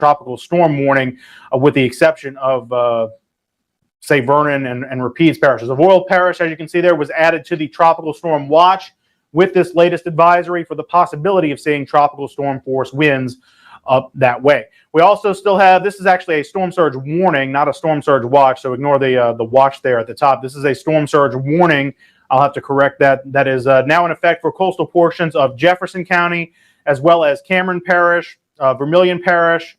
tropical storm warning, with the exception of say Vernon and Rapides parishes. Avoyelles Parish, as you can see there, was added to the tropical storm watch with this latest advisory for the possibility of seeing tropical storm force winds up that way. We also still have, this is actually a storm surge warning, not a storm surge watch, so ignore the watch there at the top. This is a storm surge warning. I'll have to correct that. That is now in effect for coastal portions of Jefferson County, as well as Cameron Parish, Vermilion Parish,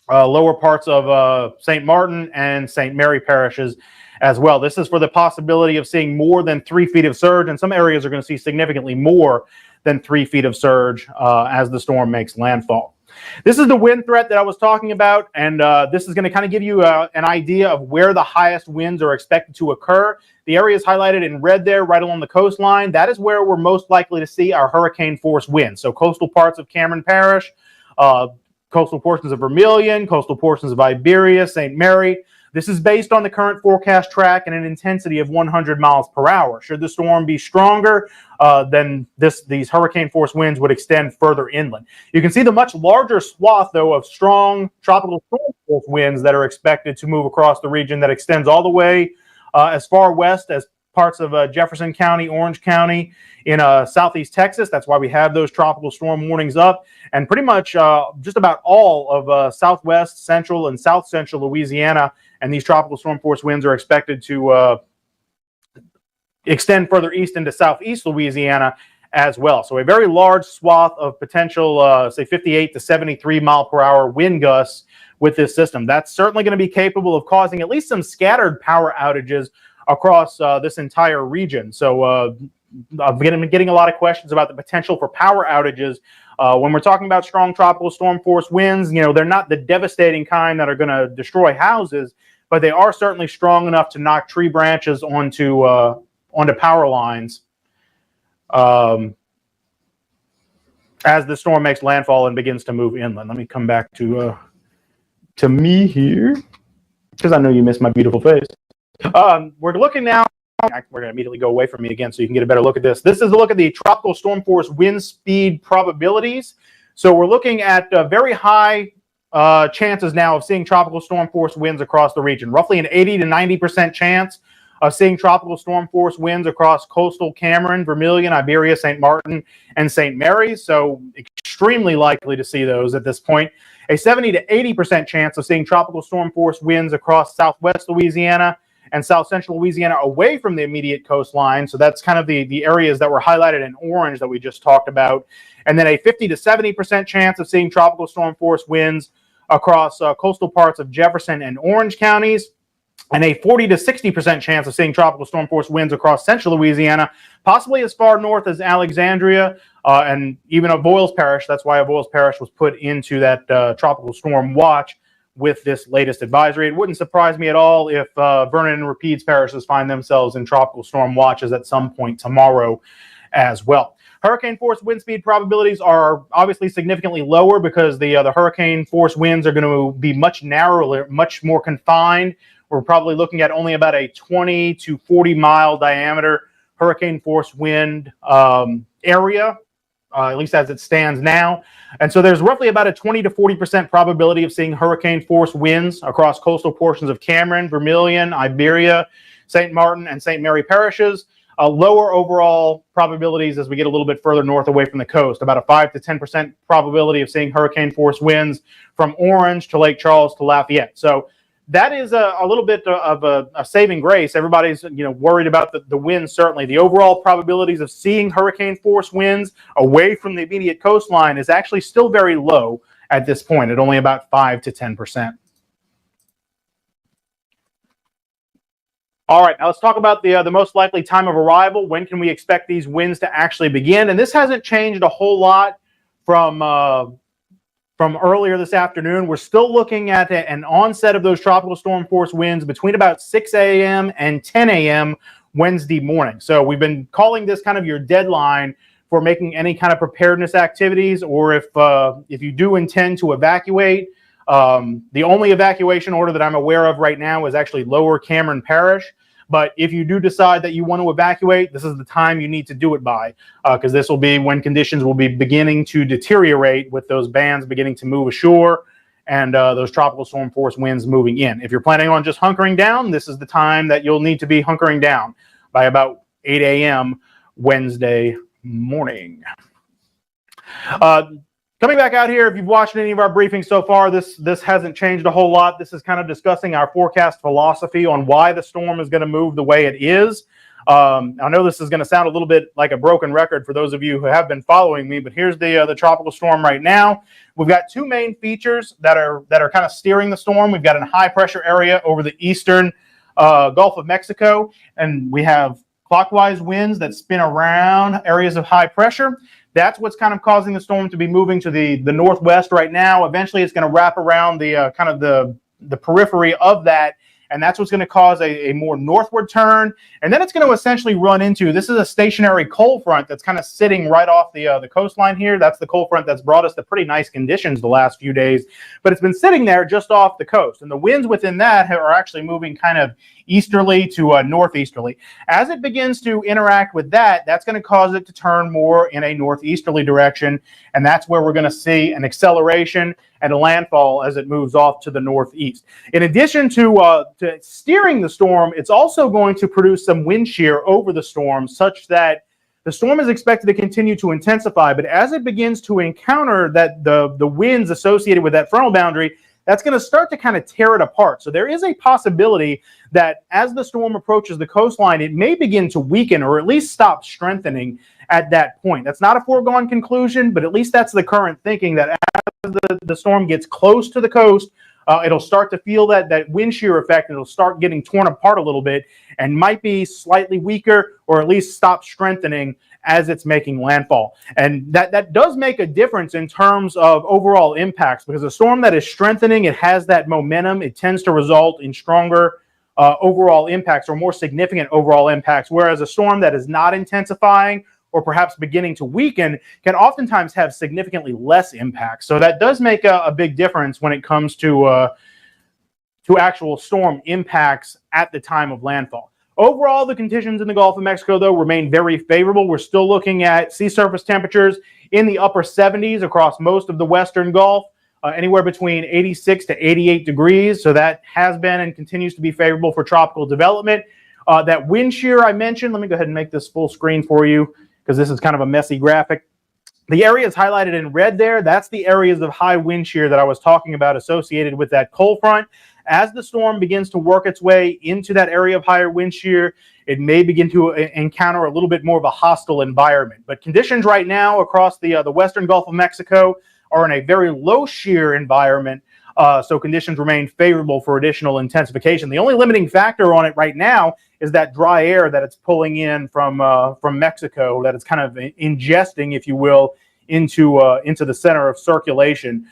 lower parts of St. Martin and St. Mary parishes as well. This is for the possibility of seeing more than 3 feet of surge, and some areas are going to see significantly more than 3 feet of surge as the storm makes landfall. This is the wind threat that I was talking about, and this is going to kind of give you an idea of where the highest winds are expected to occur. The area is highlighted in red there, right along the coastline. That is where we're most likely to see our hurricane force winds. So coastal parts of Cameron Parish, coastal portions of Vermilion, coastal portions of Iberia, St. Mary. This is based on the current forecast track and an intensity of 100 miles per hour. Should the storm be stronger, then these hurricane force winds would extend further inland. You can see the much larger swath, though, of strong tropical storm force winds that are expected to move across the region that extends all the way as far west as parts of Jefferson County, Orange County, in southeast Texas. That's why we have those tropical storm warnings up. And pretty much just about all of southwest, central, and south central Louisiana, and these tropical storm force winds are expected to extend further east into southeast Louisiana as well. So a very large swath of potential, say, 58 to 73 mile per hour wind gusts with this system. That's certainly going to be capable of causing at least some scattered power outages across this entire region. So I'm getting a lot of questions about the potential for power outages. When we're talking about strong tropical storm force winds, you know, they're not the devastating kind that are going to destroy houses, but they are certainly strong enough to knock tree branches onto power lines as the storm makes landfall and begins to move inland. Let me come back to me here, because I know you missed my beautiful face. We're looking now. We're going to immediately go away from me again so you can get a better look at this. This is a look at the tropical storm force wind speed probabilities. So we're looking at very high chances now of seeing tropical storm force winds across the region. Roughly an 80 to 90% chance of seeing tropical storm force winds across coastal Cameron, Vermilion, Iberia, St. Martin, and St. Mary's. So extremely likely to see those at this point. A 70 to 80% chance of seeing tropical storm force winds across southwest Louisiana and south central Louisiana away from the immediate coastline. So that's kind of the areas that were highlighted in orange that we just talked about. And then a 50 to 70% chance of seeing tropical storm force winds across coastal parts of Jefferson and Orange counties, and a 40 to 60% chance of seeing tropical storm force winds across central Louisiana, possibly as far north as Alexandria and even Avoyelles Parish. That's why Avoyelles Parish was put into that tropical storm watch with this latest advisory. It wouldn't surprise me at all if Vernon and Rapides parishes find themselves in tropical storm watches at some point tomorrow as well. Hurricane force wind speed probabilities are obviously significantly lower because the hurricane force winds are going to be much narrower, much more confined. We're probably looking at only about a 20 to 40 mile diameter hurricane force wind area, at least as it stands now. And so there's roughly about a 20 to 40% probability of seeing hurricane force winds across coastal portions of Cameron, Vermilion, Iberia, St. Martin, and St. Mary parishes. Lower overall probabilities as we get a little bit further north away from the coast, about a 5 to 10% probability of seeing hurricane force winds from Orange to Lake Charles to Lafayette. So that is a little bit of a saving grace. Everybody's worried about the winds. Certainly, the overall probabilities of seeing hurricane force winds away from the immediate coastline is actually still very low at this point, at only about 5 to 10%. All right, now let's talk about the most likely time of arrival. When can we expect these winds to actually begin? And this hasn't changed a whole lot from earlier this afternoon. We're still looking at an onset of those tropical storm force winds between about 6 a.m. and 10 a.m. Wednesday morning. So we've been calling this kind of your deadline for making any kind of preparedness activities, or if you do intend to evacuate. The only evacuation order that I'm aware of right now is actually Lower Cameron Parish. But if you do decide that you want to evacuate, this is the time you need to do it by, because this will be when conditions will be beginning to deteriorate with those bands beginning to move ashore and those tropical storm force winds moving in. If you're planning on just hunkering down, this is the time that you'll need to be hunkering down by about 8 a.m. Wednesday morning. Coming back out here, if you've watched any of our briefings so far, this hasn't changed a whole lot. This is kind of discussing our forecast philosophy on why the storm is going to move the way it is. I know this is going to sound a little bit like a broken record for those of you who have been following me, but here's the tropical storm right now. We've got two main features that are kind of steering the storm. We've got a high pressure area over the eastern Gulf of Mexico, and we have clockwise winds that spin around areas of high pressure. That's what's kind of causing the storm to be moving to the northwest right now. Eventually, it's going to wrap around the kind of the periphery of that, and that's what's going to cause a more northward turn. And then it's going to essentially run into, this is a stationary cold front that's kind of sitting right off the coastline here. That's the cold front that's brought us to pretty nice conditions the last few days, but it's been sitting there just off the coast. And the winds within that are actually moving kind of easterly to northeasterly. As it begins to interact with that, that's going to cause it to turn more in a northeasterly direction, and that's where we're going to see an acceleration and a landfall as it moves off to the northeast. In addition to steering the storm, it's also going to produce some wind shear over the storm, such that the storm is expected to continue to intensify, but as it begins to encounter that the winds associated with that frontal boundary, that's going to start to kind of tear it apart. So there is a possibility that as the storm approaches the coastline, it may begin to weaken or at least stop strengthening at that point. That's not a foregone conclusion, but at least that's the current thinking, that as the storm gets close to the coast, it'll start to feel that wind shear effect, and it'll start getting torn apart a little bit and might be slightly weaker or at least stop strengthening as it's making landfall. And that does make a difference in terms of overall impacts, because a storm that is strengthening, it has that momentum, it tends to result in stronger overall impacts or more significant overall impacts, whereas a storm that is not intensifying or perhaps beginning to weaken can oftentimes have significantly less impact. So that does make a big difference when it comes to actual storm impacts at the time of landfall. Overall, the conditions in the Gulf of Mexico, though, remain very favorable. We're still looking at sea surface temperatures in the upper 70s across most of the western Gulf, anywhere between 86 to 88 degrees. So that has been and continues to be favorable for tropical development. That wind shear I mentioned, let me go ahead and make this full screen for you, because this is kind of a messy graphic. The areas highlighted in red there, that's the areas of high wind shear that I was talking about associated with that cold front. As the storm begins to work its way into that area of higher wind shear, it may begin to encounter a little bit more of a hostile environment. But conditions right now across the western Gulf of Mexico are in a very low shear environment, so conditions remain favorable for additional intensification. The only limiting factor on it right now is that dry air that it's pulling in from Mexico, that it's kind of ingesting, if you will, into the center of circulation.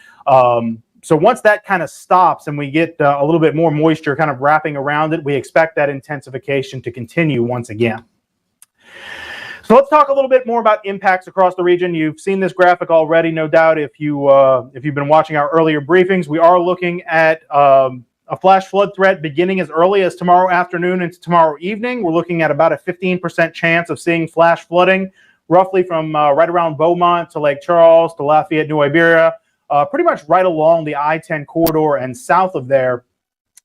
So once that kind of stops and we get a little bit more moisture kind of wrapping around it, we expect that intensification to continue once again. So let's talk a little bit more about impacts across the region. You've seen this graphic already, no doubt, if you've been watching our earlier briefings. We are looking at a flash flood threat beginning as early as tomorrow afternoon into tomorrow evening. We're looking at about a 15% chance of seeing flash flooding, roughly from right around Beaumont to Lake Charles to Lafayette, New Iberia, pretty much right along the I-10 corridor and south of there.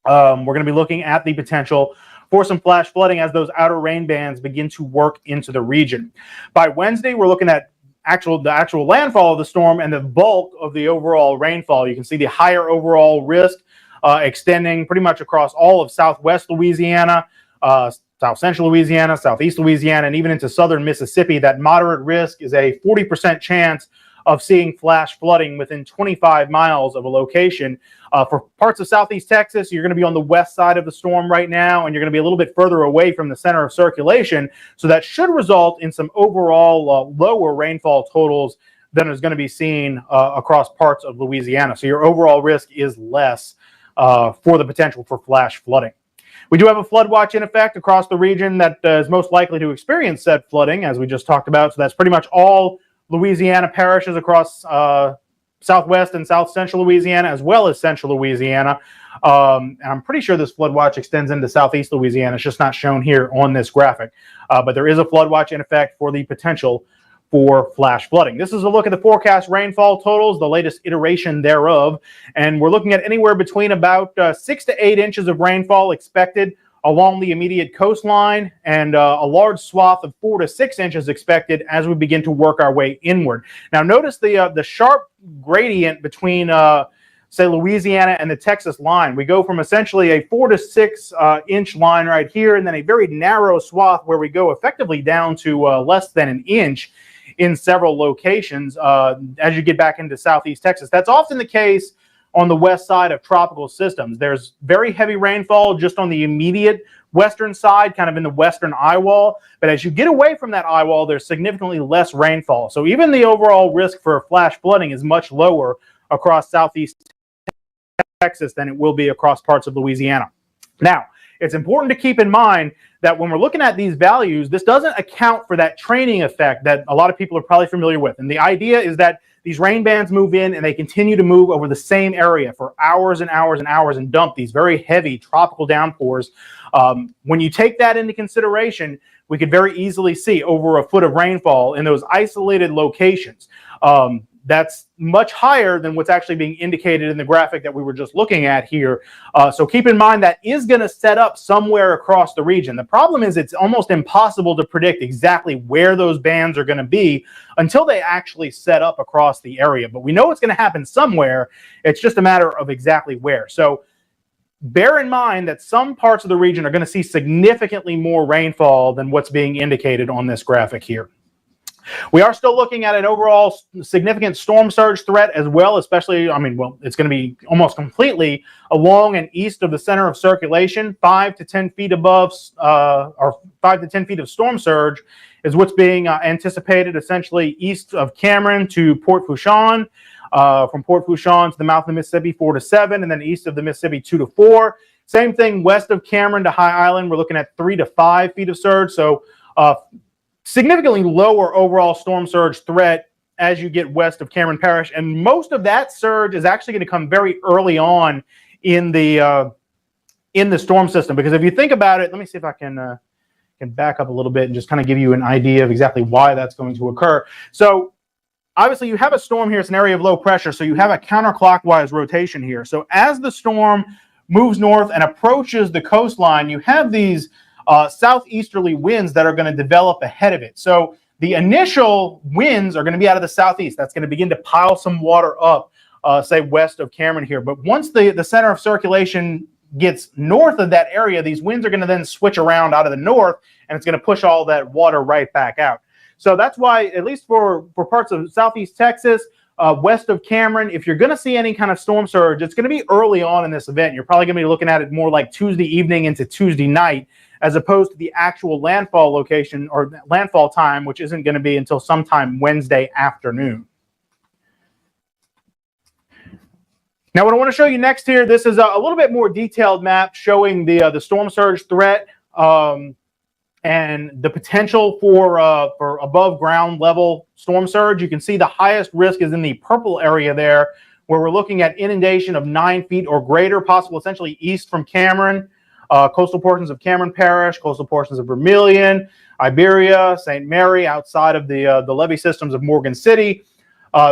We're going to be looking at the potential for some flash flooding as those outer rain bands begin to work into the region. By Wednesday, we're looking at the actual landfall of the storm and the bulk of the overall rainfall. You can see the higher overall risk extending pretty much across all of southwest Louisiana, south central Louisiana, southeast Louisiana, and even into southern Mississippi. That moderate risk is a 40% chance of seeing flash flooding within 25 miles of a location. For parts of southeast Texas, you're going to be on the west side of the storm right now, and you're going to be a little bit further away from the center of circulation. So that should result in some overall lower rainfall totals than is going to be seen across parts of Louisiana. So your overall risk is less for the potential for flash flooding. We do have a flood watch in effect across the region that is most likely to experience said flooding, as we just talked about. So that's pretty much all Louisiana parishes across southwest and south central Louisiana, as well as central Louisiana. And I'm pretty sure this flood watch extends into southeast Louisiana. It's just not shown here on this graphic. But there is a flood watch in effect for the potential for flash flooding. This is a look at the forecast rainfall totals, the latest iteration thereof, and we're looking at anywhere between about 6 to 8 inches of rainfall expected along the immediate coastline, and a large swath of 4 to 6 inches expected as we begin to work our way inward. Now notice the sharp gradient between say Louisiana and the Texas line. We go from essentially a 4 to 6 inch line right here, and then a very narrow swath where we go effectively down to less than an inch in several locations as you get back into southeast Texas. That's often the case on the west side of tropical systems. There's very heavy rainfall just on the immediate western side, kind of in the western eye wall. But as you get away from that eye wall, there's significantly less rainfall. So even the overall risk for flash flooding is much lower across southeast Texas than it will be across parts of Louisiana. Now, it's important to keep in mind that when we're looking at these values, this doesn't account for that training effect that a lot of people are probably familiar with. And the idea is that these rain bands move in and they continue to move over the same area for hours and hours and hours and dump these very heavy tropical downpours. When you take that into consideration, we could very easily see over a foot of rainfall in those isolated locations. That's much higher than what's actually being indicated in the graphic that we were just looking at here. So keep in mind that is going to set up somewhere across the region. The problem is it's almost impossible to predict exactly where those bands are going to be until they actually set up across the area. But we know it's going to happen somewhere. It's just a matter of exactly where. So bear in mind that some parts of the region are going to see significantly more rainfall than what's being indicated on this graphic here. We are still looking at an overall significant storm surge threat as well, especially, it's going to be almost completely along and east of the center of circulation. 5 to 10 feet above, or 5 to 10 feet of storm surge is what's being anticipated essentially east of Cameron to Port Fourchon. From Port Fourchon to the mouth of the Mississippi, 4 to 7, and then east of the Mississippi, 2 to 4. Same thing west of Cameron to High Island. We're looking at 3 to 5 feet of surge. So, significantly lower overall storm surge threat as you get west of Cameron Parish, and most of that surge is actually going to come very early on in the storm system. Because if you think about it, let me see if I can back up a little bit and just kind of give you an idea of exactly why that's going to occur. So obviously you have a storm here, it's an area of low pressure, so you have a counterclockwise rotation here. So as the storm moves north and approaches the coastline, you have these southeasterly winds that are going to develop ahead of it. So the initial winds are going to be out of the southeast. That's going to begin to pile some water up, say west of Cameron here. But once the center of circulation gets north of that area, these winds are going to then switch around out of the north, and it's going to push all that water right back out. So that's why, at least for parts of southeast Texas, west of Cameron, if you're going to see any kind of storm surge, it's going to be early on in this event. You're probably going to be looking at it more like Tuesday evening into Tuesday night, as opposed to the actual landfall location or landfall time, which isn't going to be until sometime Wednesday afternoon. Now, what I want to show you next here, this is a little bit more detailed map showing the storm surge threat and the potential for above ground level storm surge. You can see the highest risk is in the purple area there, where we're looking at inundation of 9 feet or greater, possible essentially east from Cameron. Coastal portions of Cameron Parish, coastal portions of Vermilion, Iberia, St. Mary, outside of the levee systems of Morgan City.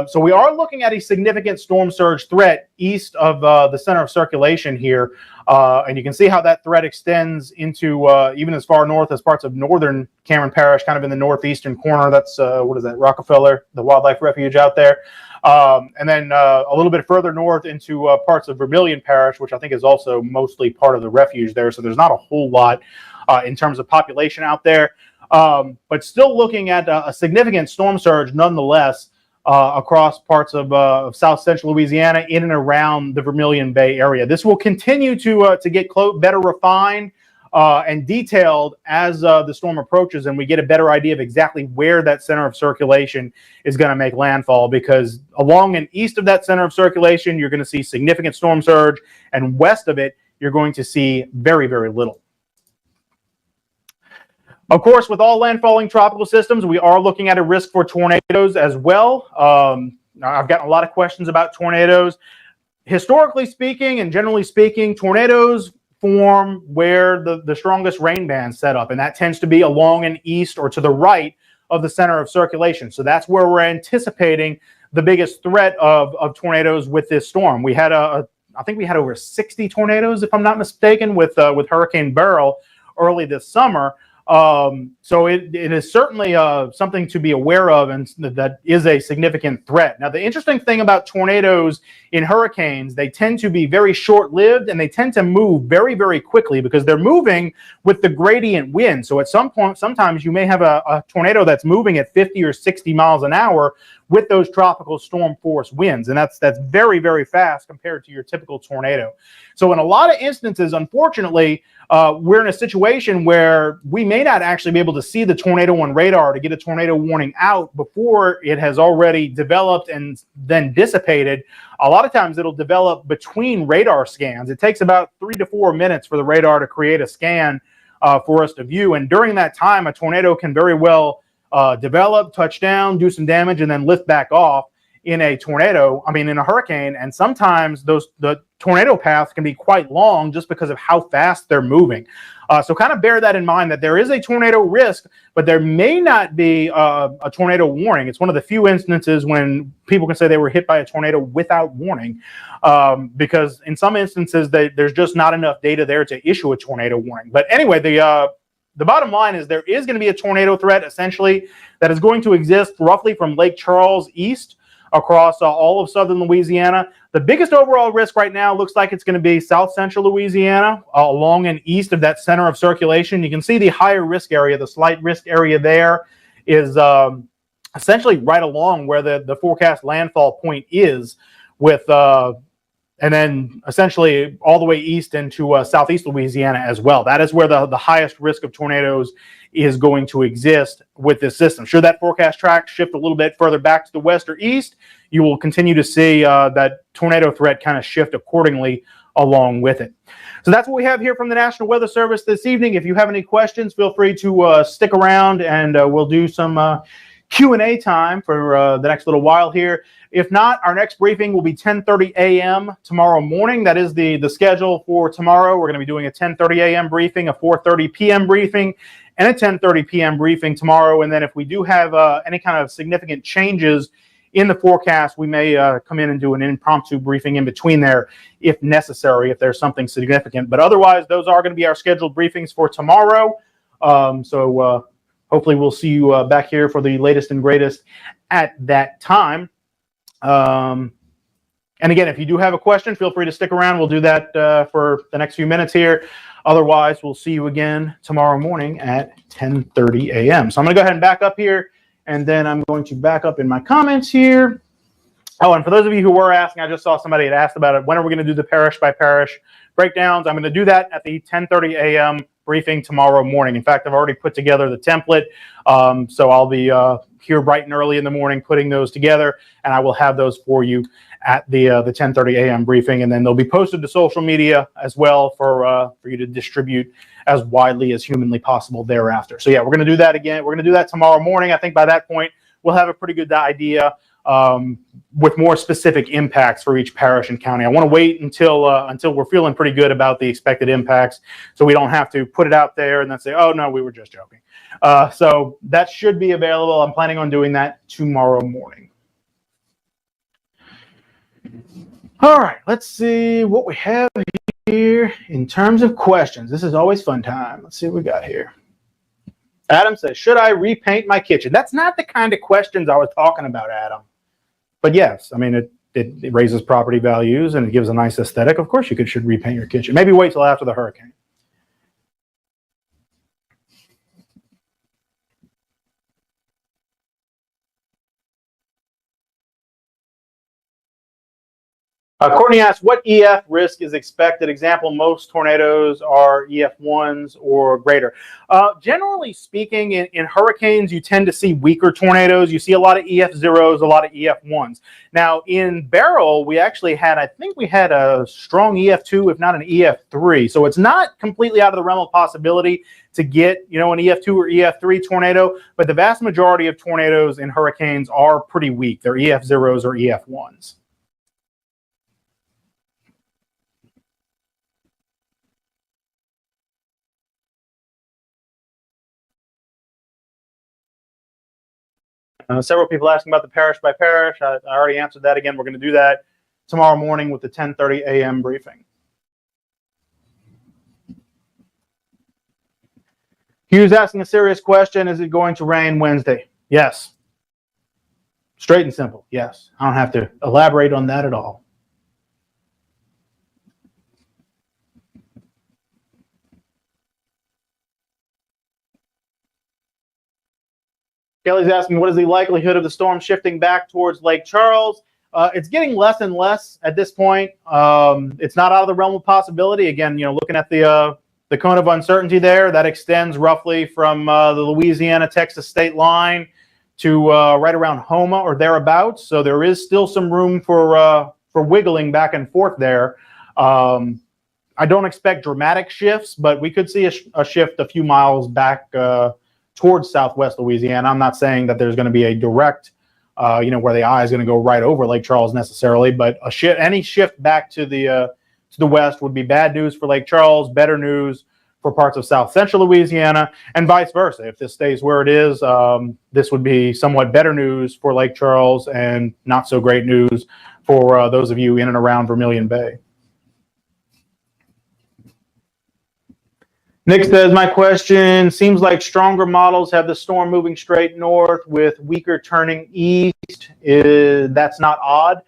So we are looking at a significant storm surge threat east of the center of circulation here. And you can see how that threat extends into even as far north as parts of northern Cameron Parish, kind of in the northeastern corner. That's, what is that, Rockefeller, the wildlife refuge out there. And then a little bit further north into parts of Vermilion Parish, which I think is also mostly part of the refuge there. So there's not a whole lot in terms of population out there. But still looking at a significant storm surge nonetheless across parts of south central Louisiana in and around the Vermilion Bay area. This will continue to get better refined and detailed as the storm approaches, and we get a better idea of exactly where that center of circulation is going to make landfall, because along and east of that center of circulation, you're going to see significant storm surge, and west of it, you're going to see very, very little. Of course, with all landfalling tropical systems, we are looking at a risk for tornadoes as well. I've gotten a lot of questions about tornadoes. Historically speaking and generally speaking, tornadoes form where the strongest rain bands set up, and that tends to be along and east or to the right of the center of circulation. So that's where we're anticipating the biggest threat of tornadoes with this storm. We had I think we had over 60 tornadoes, if I'm not mistaken, with Hurricane Beryl early this summer. So it is certainly something to be aware of, and that is a significant threat. Now, the interesting thing about tornadoes in hurricanes, they tend to be very short-lived, and they tend to move very, very quickly because they're moving with the gradient wind. So at some point, sometimes you may have a tornado that's moving at 50 or 60 miles an hour with those tropical storm force winds, and that's very, very fast compared to your typical tornado. So in a lot of instances, unfortunately, we're in a situation where we may not actually be able to see the tornado on radar to get a tornado warning out before it has already developed and then dissipated. A lot of times it'll develop between radar scans. It takes about 3 to 4 minutes for the radar to create a scan for us to view, and during that time, a tornado can very well develop, touch down, do some damage, and then lift back off in a hurricane. And sometimes the tornado paths can be quite long just because of how fast they're moving. So kind of bear that in mind, that there is a tornado risk, but there may not be a tornado warning. It's one of the few instances when people can say they were hit by a tornado without warning, because in some instances there's just not enough data there to issue a tornado warning. But anyway, the bottom line is there is going to be a tornado threat, essentially, that is going to exist roughly from Lake Charles east across all of southern Louisiana. The biggest overall risk right now looks like it's going to be south central Louisiana, along and east of that center of circulation. You can see the higher risk area, the slight risk area there is essentially right along where the forecast landfall point is, with and then essentially all the way east into southeast Louisiana as well. That is where the highest risk of tornadoes is going to exist with this system. Should that forecast track shift a little bit further back to the west or east, you will continue to see that tornado threat kind of shift accordingly along with it. So that's what we have here from the National Weather Service this evening. If you have any questions, feel free to stick around, and we'll do some Q&A time for the next little while here. If not, our next briefing will be 10:30 a.m. tomorrow morning. That is the schedule for tomorrow. We're going to be doing a 10:30 a.m. briefing, a 4:30 p.m. briefing, and a 10:30 p.m. briefing tomorrow. And then if we do have any kind of significant changes in the forecast, we may come in and do an impromptu briefing in between there if necessary, if there's something significant. But otherwise, those are going to be our scheduled briefings for tomorrow. Hopefully we'll see you back here for the latest and greatest at that time. And again, if you do have a question, feel free to stick around. We'll do that for the next few minutes here. Otherwise, we'll see you again tomorrow morning at 10:30 a.m. So I'm going to go ahead and back up here, and then I'm going to back up in my comments here. Oh, and for those of you who were asking, I just saw somebody had asked about it. When are we going to do the parish by parish breakdowns? I'm going to do that at the 10:30 a.m. briefing tomorrow morning. In fact, I've already put together the template, so I'll be here bright and early in the morning putting those together, and I will have those for you at the 10:30 a.m. briefing, and then they'll be posted to social media as well for you to distribute as widely as humanly possible thereafter. So yeah, we're going to do that again. We're going to do that tomorrow morning. I think by that point we'll have a pretty good idea with more specific impacts for each parish and county. I want to wait until we're feeling pretty good about the expected impacts, so we don't have to put it out there and then say, oh no, we were just joking. So that should be available. I'm planning on doing that tomorrow morning. All right, let's see what we have here in terms of questions. This is always fun time. Let's see what we got here. Adam says, should I repaint my kitchen? That's not the kind of questions I was talking about, Adam. But yes, I mean, it raises property values and it gives a nice aesthetic. Of course you should repaint your kitchen. Maybe wait till after the hurricane. Courtney asks, what EF risk is expected? Example, most tornadoes are EF1s or greater. Generally speaking, in hurricanes, you tend to see weaker tornadoes. You see a lot of EF0s, a lot of EF1s. Now, in Beryl, we actually had, I think we had a strong EF2, if not an EF3. So it's not completely out of the realm of possibility to get, an EF2 or EF3 tornado, but the vast majority of tornadoes in hurricanes are pretty weak. They're EF0s or EF1s. Several people asking about the parish by parish. I already answered that. Again, we're going to do that tomorrow morning with the 10:30 a.m. briefing. Hugh's asking a serious question. Is it going to rain Wednesday? Yes. Straight and simple. Yes. I don't have to elaborate on that at all. Kelly's asking, what is the likelihood of the storm shifting back towards Lake Charles? It's getting less and less at this point. It's not out of the realm of possibility. Again, looking at the cone of uncertainty there, that extends roughly from the Louisiana-Texas state line to right around Houma or thereabouts. So there is still some room for wiggling back and forth there. I don't expect dramatic shifts, but we could see a shift a few miles back towards southwest Louisiana. I'm not saying that there's going to be a direct, where the eye is going to go right over Lake Charles necessarily, but any shift back to the west would be bad news for Lake Charles, better news for parts of south central Louisiana, and vice versa. If this stays where it is, this would be somewhat better news for Lake Charles and not so great news for those of you in and around Vermilion Bay. Nick says, my question, seems like stronger models have the storm moving straight north with weaker turning east. That's not odd.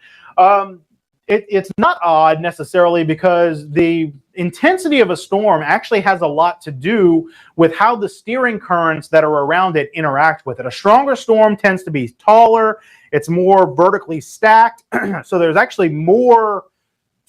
It's not odd necessarily because the intensity of a storm actually has a lot to do with how the steering currents that are around it interact with it. A stronger storm tends to be taller. It's more vertically stacked. So there's actually more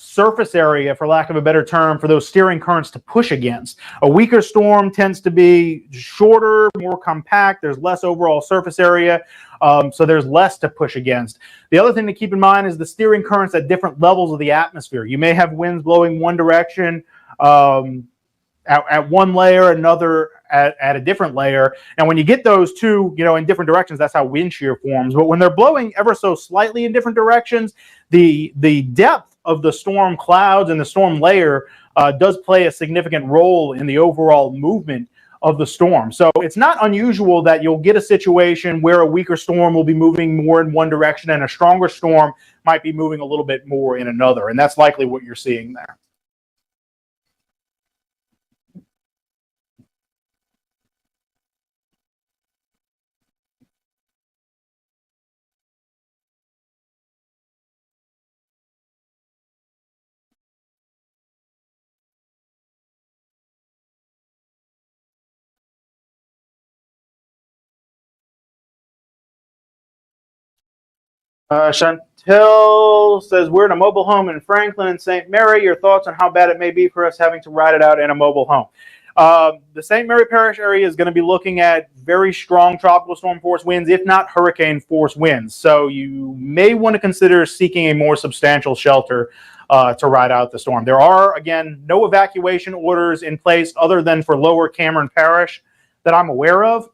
surface area, for lack of a better term, for those steering currents to push against. A weaker storm tends to be shorter, more compact. There's less overall surface area, so there's less to push against. The other thing to keep in mind is the steering currents at different levels of the atmosphere. You may have winds blowing one direction at one layer, another at a different layer. And when you get those two, in different directions, that's how wind shear forms. But when they're blowing ever so slightly in different directions, the depth of the storm clouds and the storm layer does play a significant role in the overall movement of the storm. So it's not unusual that you'll get a situation where a weaker storm will be moving more in one direction and a stronger storm might be moving a little bit more in another. And that's likely what you're seeing there. Chantel says, we're in a mobile home in Franklin and St. Mary. Your thoughts on how bad it may be for us having to ride it out in a mobile home? The St. Mary Parish area is going to be looking at very strong tropical storm force winds, if not hurricane force winds. So you may want to consider seeking a more substantial shelter to ride out the storm. There are, again, no evacuation orders in place other than for Lower Cameron Parish that I'm aware of.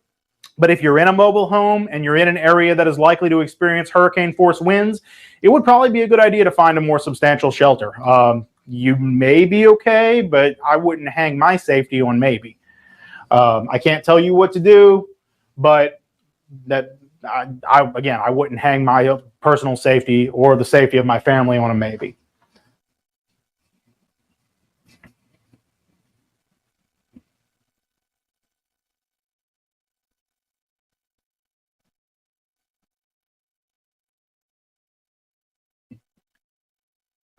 But if you're in a mobile home and you're in an area that is likely to experience hurricane force winds, it would probably be a good idea to find a more substantial shelter. You may be okay, but I wouldn't hang my safety on maybe. I can't tell you what to do, but I wouldn't hang my personal safety or the safety of my family on a maybe.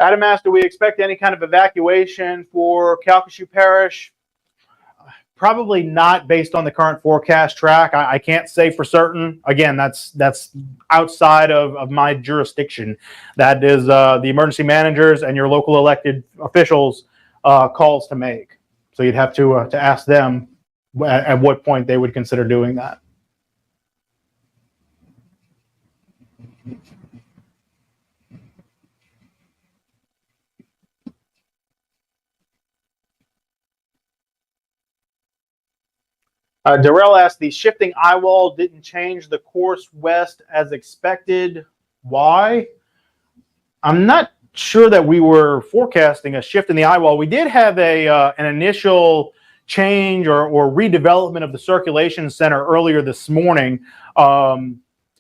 Adam asked, do we expect any kind of evacuation for Calcasieu Parish? Probably not based on the current forecast track. I can't say for certain. Again, that's outside of my jurisdiction. That is the emergency managers and your local elected officials calls to make. So you'd have to ask them at what point they would consider doing that. Darrell asked, the shifting eye wall didn't change the course west as expected. Why? I'm not sure that we were forecasting a shift in the eye wall. We did have an initial change or redevelopment of the circulation center earlier this morning.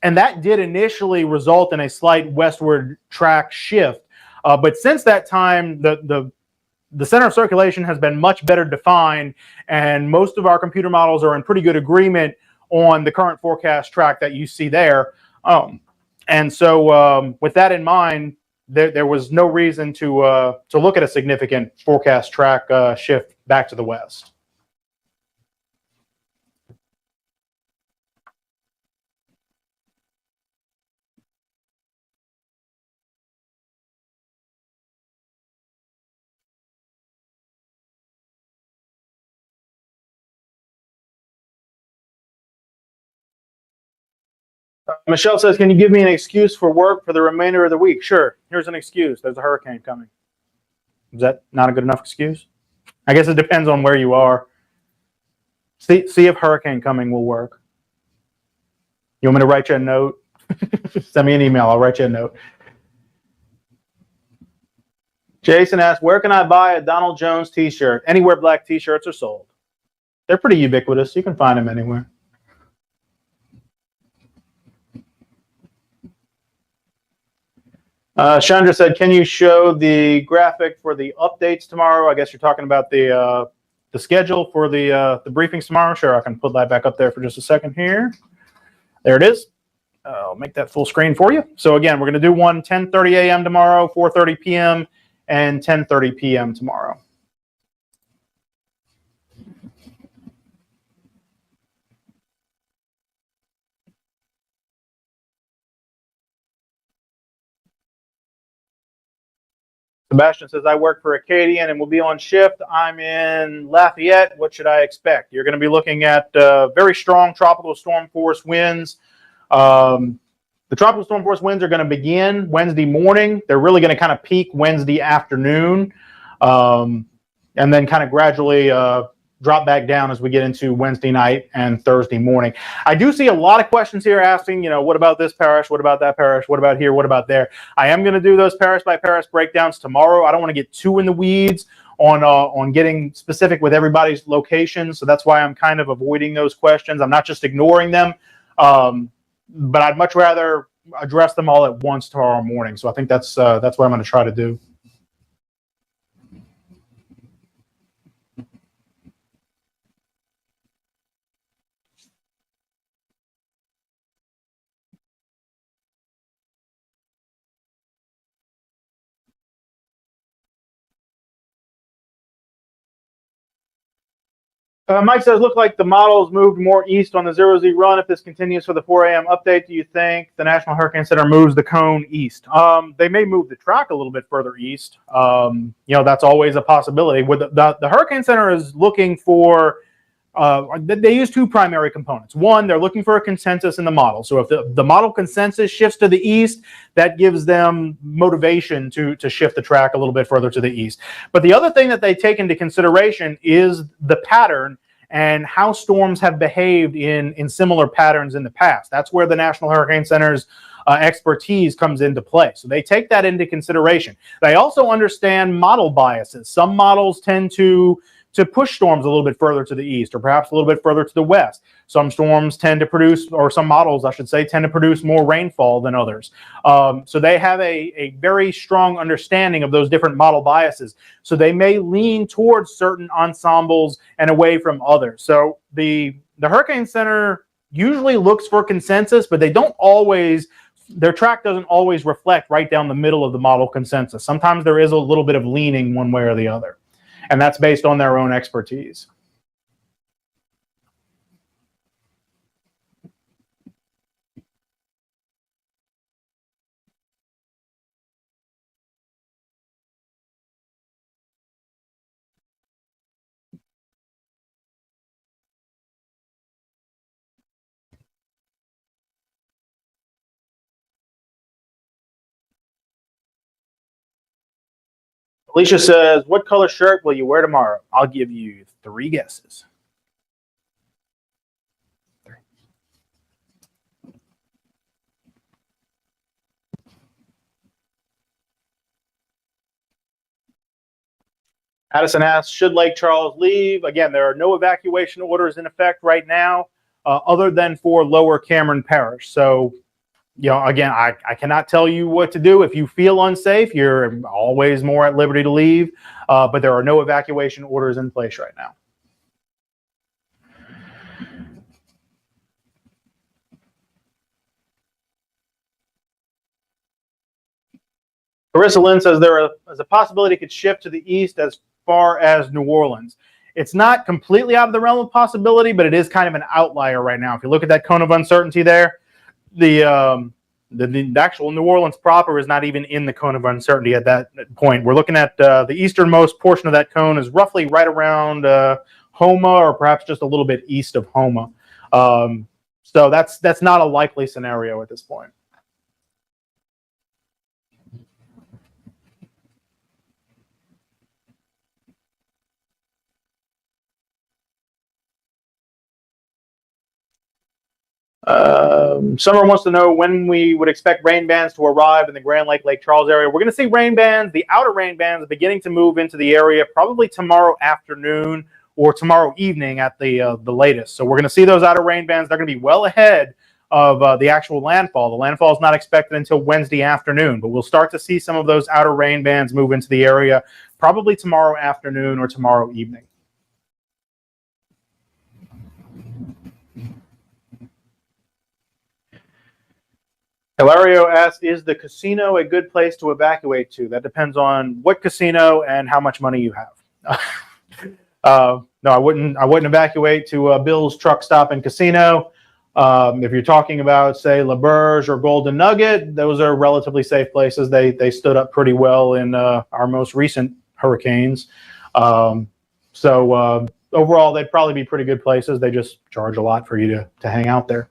And that did initially result in a slight westward track shift. But since that time, the center of circulation has been much better defined, and most of our computer models are in pretty good agreement on the current forecast track that you see there. And so with that in mind, there was no reason to look at a significant forecast track shift back to the west. Michelle says, can you give me an excuse for work for the remainder of the week? Sure. Here's an excuse. There's a hurricane coming. Is that not a good enough excuse? I guess it depends on where you are. See if hurricane coming will work. You want me to write you a note? Send me an email. I'll write you a note. Jason asked, where can I buy a Donald Jones t-shirt? Anywhere black t-shirts are sold. They're pretty ubiquitous. You can find them anywhere. Chandra said, can you show the graphic for the updates tomorrow? I guess you're talking about the schedule for the briefings tomorrow. Sure, I can put that back up there for just a second here. There it is. I'll make that full screen for you. So again, we're going to do one 10:30 a.m. tomorrow, 4:30 p.m., and 10:30 p.m. tomorrow. Sebastian says, I work for Acadian and will be on shift. I'm in Lafayette. What should I expect? You're going to be looking at very strong tropical storm force winds. The tropical storm force winds are going to begin Wednesday morning. They're really going to kind of peak Wednesday afternoon, and then kind of gradually drop back down as we get into Wednesday night and Thursday morning. I do see a lot of questions here asking, you know, what about this parish? What about that parish? What about here? What about there? I am going to do those parish by parish breakdowns tomorrow. I don't want to get too in the weeds on getting specific with everybody's location. So that's why I'm kind of avoiding those questions. I'm not just ignoring them, but I'd much rather address them all at once tomorrow morning. So I think that's what I'm going to try to do. Mike says, look like the models moved more east on the 0Z run. If this continues for the 4 a.m. update, do you think the National Hurricane Center moves the cone east? They may move the track a little bit further east. You know, that's always a possibility. With the Hurricane Center is looking for, they use two primary components. One, they're looking for a consensus in the model. So if the model consensus shifts to the east, that gives them motivation to shift the track a little bit further to the east. But the other thing that they take into consideration is the pattern and how storms have behaved in similar patterns in the past. That's where the National Hurricane Center's expertise comes into play. So they take that into consideration. They also understand model biases. Some models tend to push storms a little bit further to the east, or perhaps a little bit further to the west. Some storms tend to produce, or some models, I should say, tend to produce more rainfall than others. So they have a very strong understanding of those different model biases. So they may lean towards certain ensembles and away from others. So the Hurricane Center usually looks for consensus, but they don't always, their track doesn't always reflect right down the middle of the model consensus. Sometimes there is a little bit of leaning one way or the other. And that's based on their own expertise. Alicia says, what color shirt will you wear tomorrow? I'll give you 3 guesses. Addison asks, should Lake Charles leave? Again, there are no evacuation orders in effect right now, other than for Lower Cameron Parish. So again, I cannot tell you what to do. If you feel unsafe, you're always more at liberty to leave, but there are no evacuation orders in place right now. Carissa Lynn says there is a possibility it could shift to the east as far as New Orleans. It's not completely out of the realm of possibility, but it is kind of an outlier right now. If you look at that cone of uncertainty there, the actual New Orleans proper is not even in the cone of uncertainty at that point. We're looking at the easternmost portion of that cone is roughly right around Homa, or perhaps just a little bit east of Homa. So that's not a likely scenario at this point. Summer wants to know when we would expect rain bands to arrive in the Grand Lake Charles area. We're going to see rain bands, the outer rain bands, beginning to move into the area probably tomorrow afternoon or tomorrow evening at the latest. So we're going to see those outer rain bands. They're going to be well ahead of the actual landfall. The landfall is not expected until Wednesday afternoon, but we'll start to see some of those outer rain bands move into the area probably tomorrow afternoon or tomorrow evening. Hilario asks, is the casino a good place to evacuate to? That depends on what casino and how much money you have. No, I wouldn't evacuate to Bill's Truck Stop and Casino. If you're talking about, say, La Berge or Golden Nugget, those are relatively safe places. They stood up pretty well in our most recent hurricanes. So overall, they'd probably be pretty good places. They just charge a lot for you to hang out there.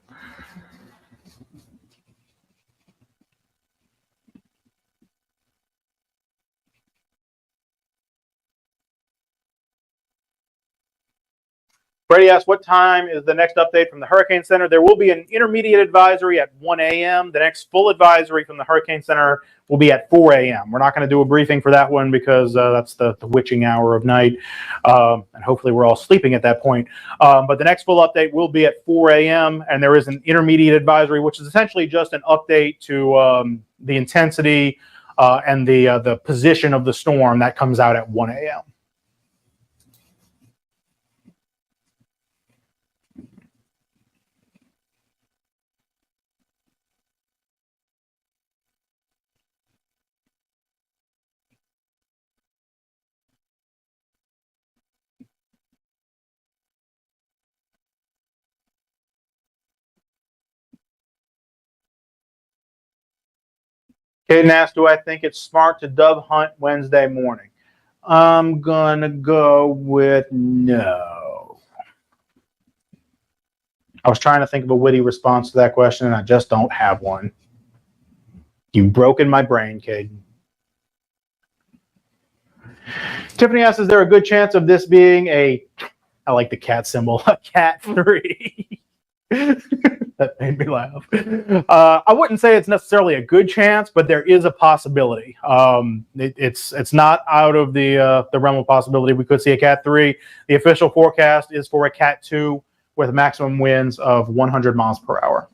Brady asks, what time is the next update from the Hurricane Center? There will be an intermediate advisory at 1 a.m. The next full advisory from the Hurricane Center will be at 4 a.m. We're not going to do a briefing for that one because that's the witching hour of night. And hopefully we're all sleeping at that point. But the next full update will be at 4 a.m. And there is an intermediate advisory, which is essentially just an update to the intensity and the position of the storm that comes out at 1 a.m. Caden asked, do I think it's smart to dove hunt Wednesday morning? I'm going to go with no. I was trying to think of a witty response to that question, and I just don't have one. You've broken my brain, Caden. Tiffany asks, is there a good chance of this being I like the cat symbol, a Cat 3? That made me laugh. I wouldn't say it's necessarily a good chance, but there is a possibility. It's not out of the realm of possibility. We could see a Cat 3. The official forecast is for a Cat 2 with maximum winds of 100 miles per hour.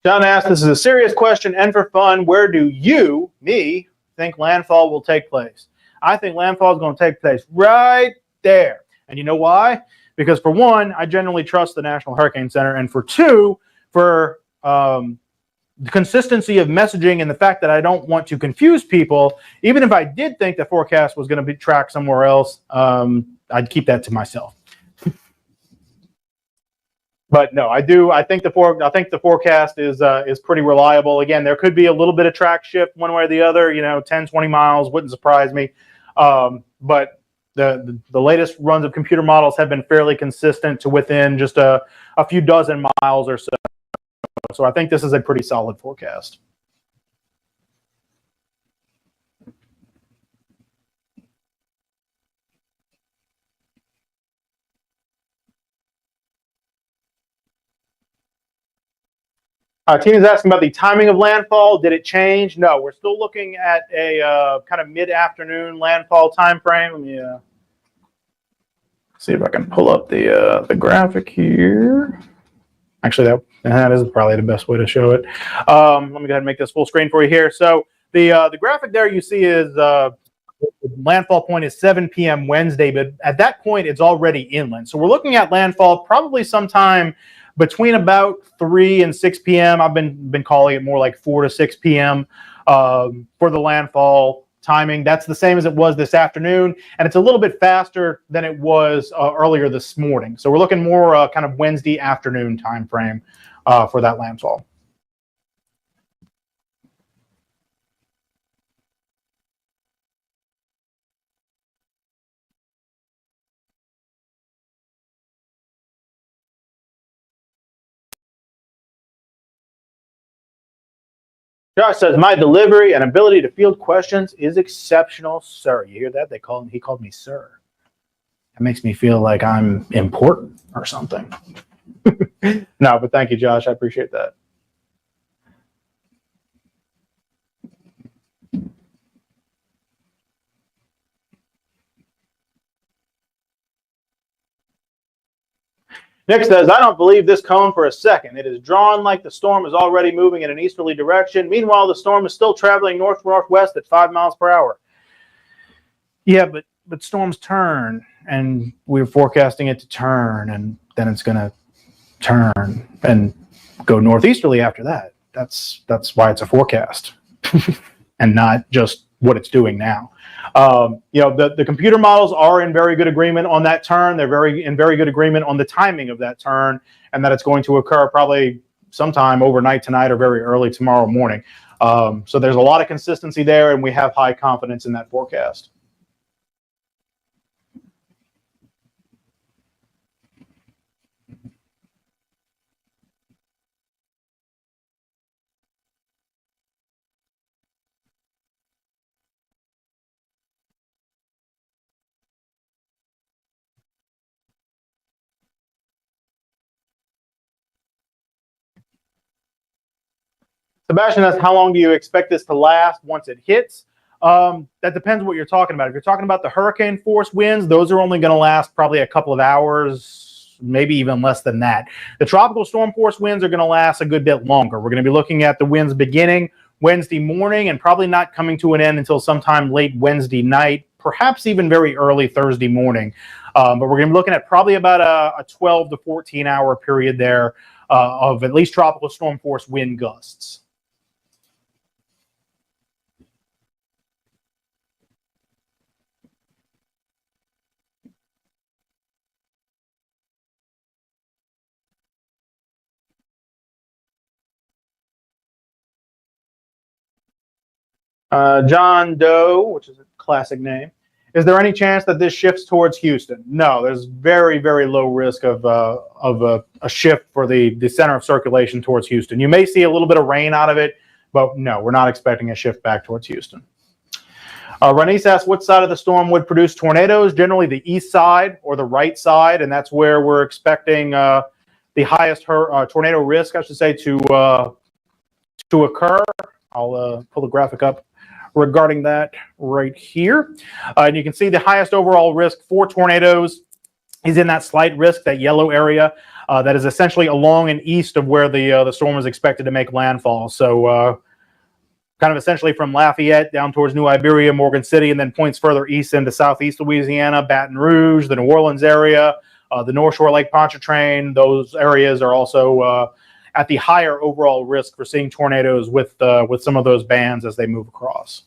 John asked, this is a serious question and for fun. Where do you, me, think landfall will take place? I think landfall is going to take place right there. And you know why? Because for one, I generally trust the National Hurricane Center. And for two, for the consistency of messaging and the fact that I don't want to confuse people, even if I did think the forecast was going to be tracked somewhere else, I'd keep that to myself. But no, I think the forecast is pretty reliable. Again, there could be a little bit of track shift one way or the other. 10, 20 miles wouldn't surprise me. But the latest runs of computer models have been fairly consistent to within just a few dozen miles or so. So I think this is a pretty solid forecast. Tina's asking about the timing of landfall. Did it change? No, we're still looking at a kind of mid-afternoon landfall time frame. Let me see if I can pull up the graphic here. Actually, that is probably the best way to show it. Let me go ahead and make this full screen for you here. So the graphic there you see is the landfall point is 7 p.m. Wednesday, but at that point it's already inland. So we're looking at landfall probably sometime between about 3 and 6 p.m. I've been calling it more like 4 to 6 p.m. For the landfall timing. That's the same as it was this afternoon, and it's a little bit faster than it was earlier this morning. So we're looking more kind of Wednesday afternoon time frame for that landfall. Josh says, my delivery and ability to field questions is exceptional, sir. You hear that? He called me sir. That makes me feel like I'm important or something. No, but thank you, Josh. I appreciate that. Nick says, I don't believe this cone for a second. It is drawn like the storm is already moving in an easterly direction. Meanwhile, the storm is still traveling north-northwest at 5 miles per hour. Yeah, but storms turn, and we're forecasting it to turn, and then it's going to turn and go northeasterly after that. That's why it's a forecast and not just what it's doing now. The computer models are in very good agreement on that turn. They're in very good agreement on the timing of that turn, and that it's going to occur probably sometime overnight tonight or very early tomorrow morning. So there's a lot of consistency there, and we have high confidence in that forecast. Sebastian asks, how long do you expect this to last once it hits? That depends what you're talking about. If you're talking about the hurricane force winds, those are only going to last probably a couple of hours, maybe even less than that. The tropical storm force winds are going to last a good bit longer. We're going to be looking at the winds beginning Wednesday morning and probably not coming to an end until sometime late Wednesday night, perhaps even very early Thursday morning. But we're going to be looking at probably about a 12 to 14 hour period there of at least tropical storm force wind gusts. John Doe, which is a classic name. Is there any chance that this shifts towards Houston? No, there's very, very low risk of a shift for the center of circulation towards Houston. You may see a little bit of rain out of it, but no, we're not expecting a shift back towards Houston. Ranice asks, what side of the storm would produce tornadoes? Generally the east side or the right side, and that's where we're expecting the highest tornado risk, I should say, to occur. I'll pull the graphic up regarding that right here. And you can see the highest overall risk for tornadoes is in that slight risk, that yellow area that is essentially along and east of where the storm is expected to make landfall. So kind of essentially from Lafayette down towards New Iberia, Morgan City, and then points further east into southeast Louisiana, Baton Rouge, the New Orleans area, the North Shore Lake Pontchartrain. Those areas are also at the higher overall risk for seeing tornadoes with some of those bands as they move across.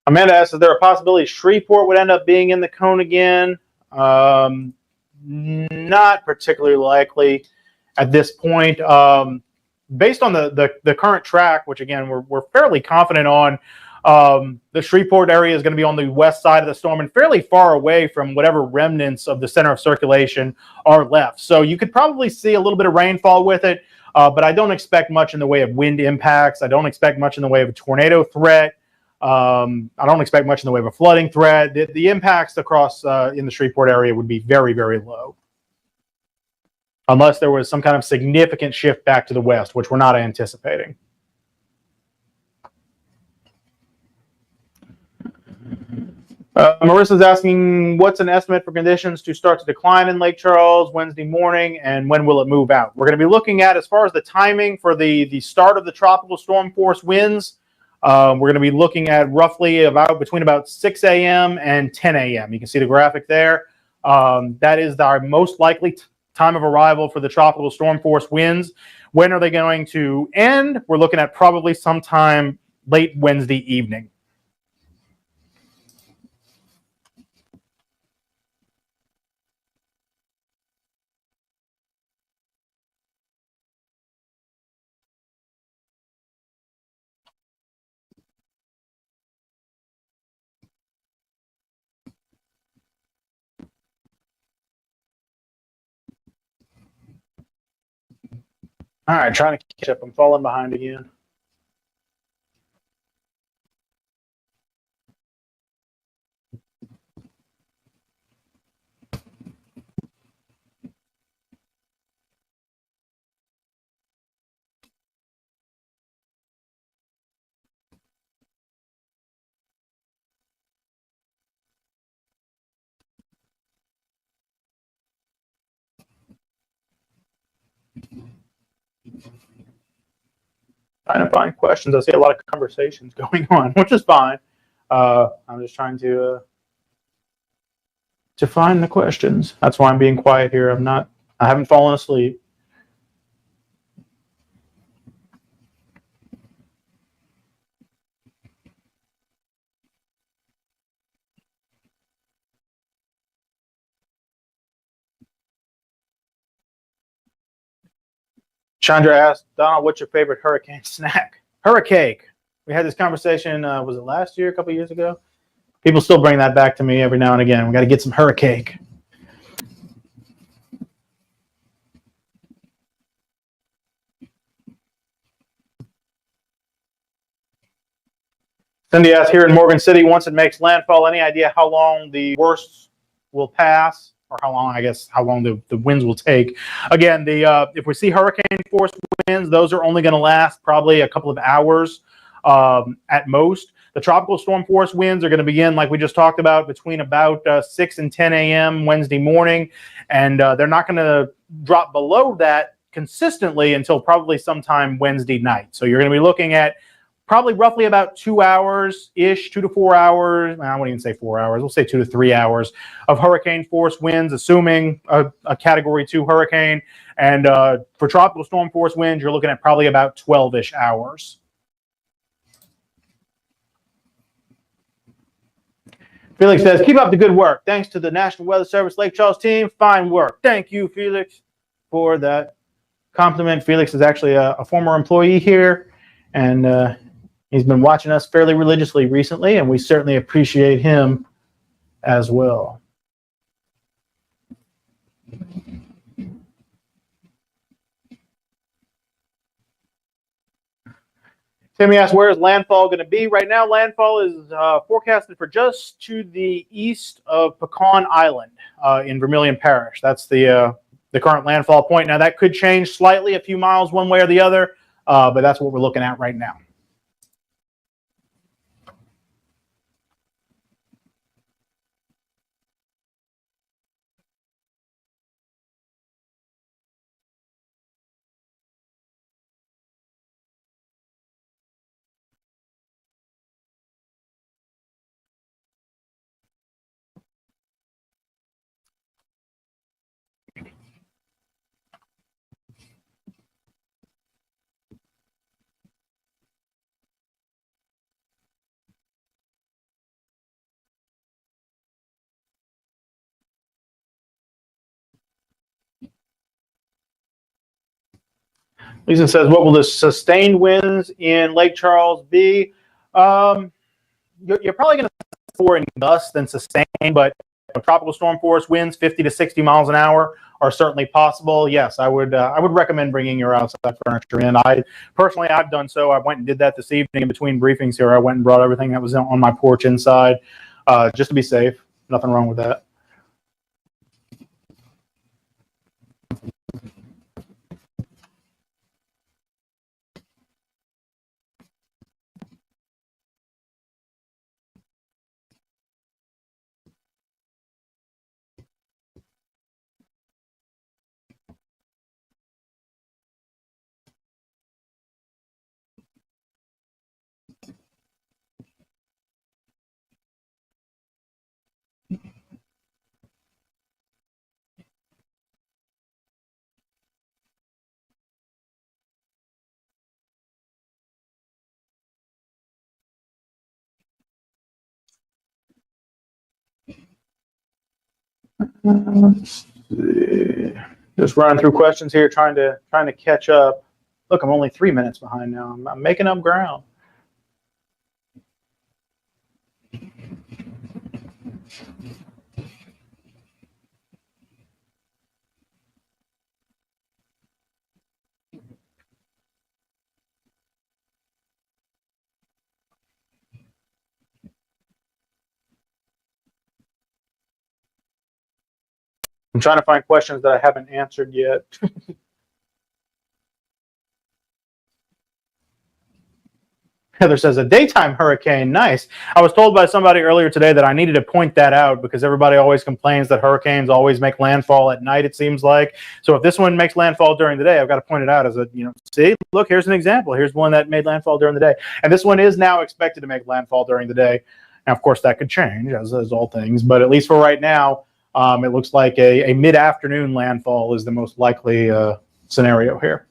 Amanda asks, is there a possibility Shreveport would end up being in the cone again? Not particularly likely at this point. Based on the current track, which again we're fairly confident on, The Shreveport area is going to be on the west side of the storm and fairly far away from whatever remnants of the center of circulation are left. So you could probably see a little bit of rainfall with it, but I don't expect much in the way of wind impacts. I don't expect much in the way of a tornado threat. I don't expect much in the way of a flooding threat. The impacts across in the Shreveport area would be very, very low, unless there was some kind of significant shift back to the west, which we're not anticipating. Marissa's asking, what's an estimate for conditions to start to decline in Lake Charles Wednesday morning, and when will it move out? We're going to be looking at, as far as the timing for the start of the tropical storm force winds, we're going to be looking at roughly between about 6 a.m. and 10 a.m. You can see the graphic there. That is our most likely time of arrival for the tropical storm force winds. When are they going to end? We're looking at probably sometime late Wednesday evening. All right, trying to catch up. I'm falling behind again. Trying to find questions. I see a lot of conversations going on, which is fine. I'm just trying to find the questions. That's why I'm being quiet here. I haven't fallen asleep. Chandra asked, Donald, what's your favorite hurricane snack? Hurricane. We had this conversation, was it last year, a couple years ago? People still bring that back to me every now and again. We got to get some hurricane. Cindy asked, here in Morgan City, once it makes landfall, any idea how long the worst will pass? Or how long the winds will take. Again, if we see hurricane force winds, those are only going to last probably a couple of hours at most. The tropical storm force winds are going to begin, like we just talked about, between about 6 and 10 a.m. Wednesday morning, and they're not going to drop below that consistently until probably sometime Wednesday night. So you're going to be looking at probably roughly about 2 hours-ish, 2 to 4 hours. I won't even say 4 hours. We'll say 2 to 3 hours of hurricane force winds, assuming a Category 2 hurricane. And for tropical storm force winds, you're looking at probably about 12-ish hours. Felix says, keep up the good work. Thanks to the National Weather Service Lake Charles team. Fine work. Thank you, Felix, for that compliment. Felix is actually a former employee here, and he's been watching us fairly religiously recently, and we certainly appreciate him as well. Timmy asked, where is landfall going to be? Right now, landfall is forecasted for just to the east of Pecan Island in Vermilion Parish. That's the current landfall point. Now, that could change slightly, a few miles one way or the other, but that's what we're looking at right now. Lisa says, what will the sustained winds in Lake Charles be? you're probably going to see more in gusts than sustained, but tropical storm force winds 50 to 60 miles an hour are certainly possible. Yes, I would recommend bringing your outside furniture in. I've done so. I went and did that this evening in between briefings here. I went and brought everything that was on my porch inside, just to be safe. Nothing wrong with that. Let's see. Just running through questions here, trying to catch up. Look, I'm only 3 minutes behind now. I'm making up ground. I'm trying to find questions that I haven't answered yet. Heather says, a daytime hurricane, nice. I was told by somebody earlier today that I needed to point that out because everybody always complains that hurricanes always make landfall at night, it seems like. So if this one makes landfall during the day, I've got to point it out as see, look, here's an example. Here's one that made landfall during the day. And this one is now expected to make landfall during the day. Now, of course, that could change, as all things. But at least for right now, it looks like a mid-afternoon landfall is the most likely scenario here.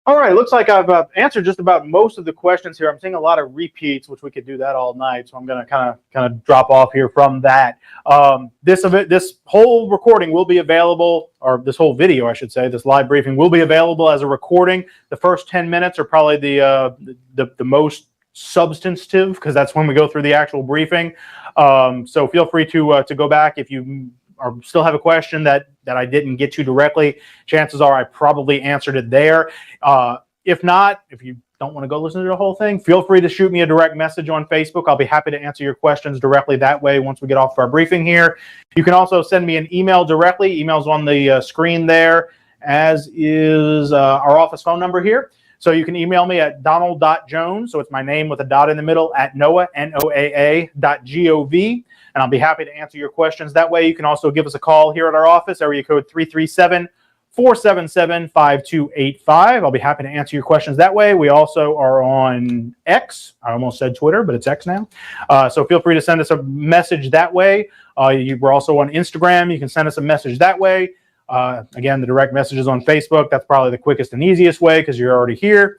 All right, looks like I've answered just about most of the questions here. I'm seeing a lot of repeats, which we could do that all night. So I'm going to kind of drop off here from that. This whole recording will be available, or this whole video, I should say, this live briefing will be available as a recording. The first 10 minutes are probably the most substantive because that's when we go through the actual briefing. So feel free to go back if you still have a question that I didn't get to directly. Chances are I probably answered it there. If not, if you don't want to go listen to the whole thing, feel free to shoot me a direct message on Facebook. I'll be happy to answer your questions directly that way once we get off our briefing here. You can also send me an email directly. Email's on the screen there, as is our office phone number here. So you can email me at donald.jones, so it's my name with a dot in the middle, at NOAA, NOAA.gov. And I'll be happy to answer your questions that way. You can also give us a call here at our office, area code 337-477-5285. I'll be happy to answer your questions that way. We also are on X. I almost said Twitter, but it's X now. So feel free to send us a message that way. We're also on Instagram. You can send us a message that way. Again, the direct messages on Facebook. That's probably the quickest and easiest way because you're already here.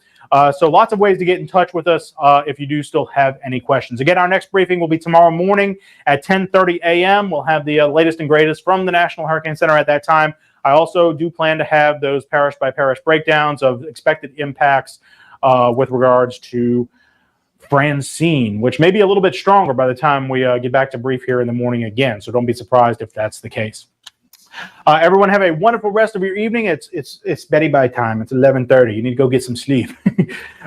So lots of ways to get in touch with us if you do still have any questions. Again, our next briefing will be tomorrow morning at 10:30 a.m. We'll have the latest and greatest from the National Hurricane Center at that time. I also do plan to have those parish-by-parish breakdowns of expected impacts with regards to Francine, which may be a little bit stronger by the time we get back to brief here in the morning again. So don't be surprised if that's the case. Everyone have a wonderful rest of your evening. It's Betty by time. It's 11:30. You need to go get some sleep.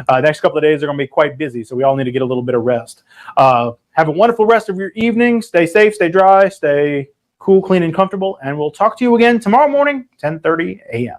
Next couple of days are going to be quite busy, so we all need to get a little bit of rest. Have a wonderful rest of your evening. Stay safe, stay dry, stay cool, clean, and comfortable, and we'll talk to you again tomorrow morning, 10:30 a.m.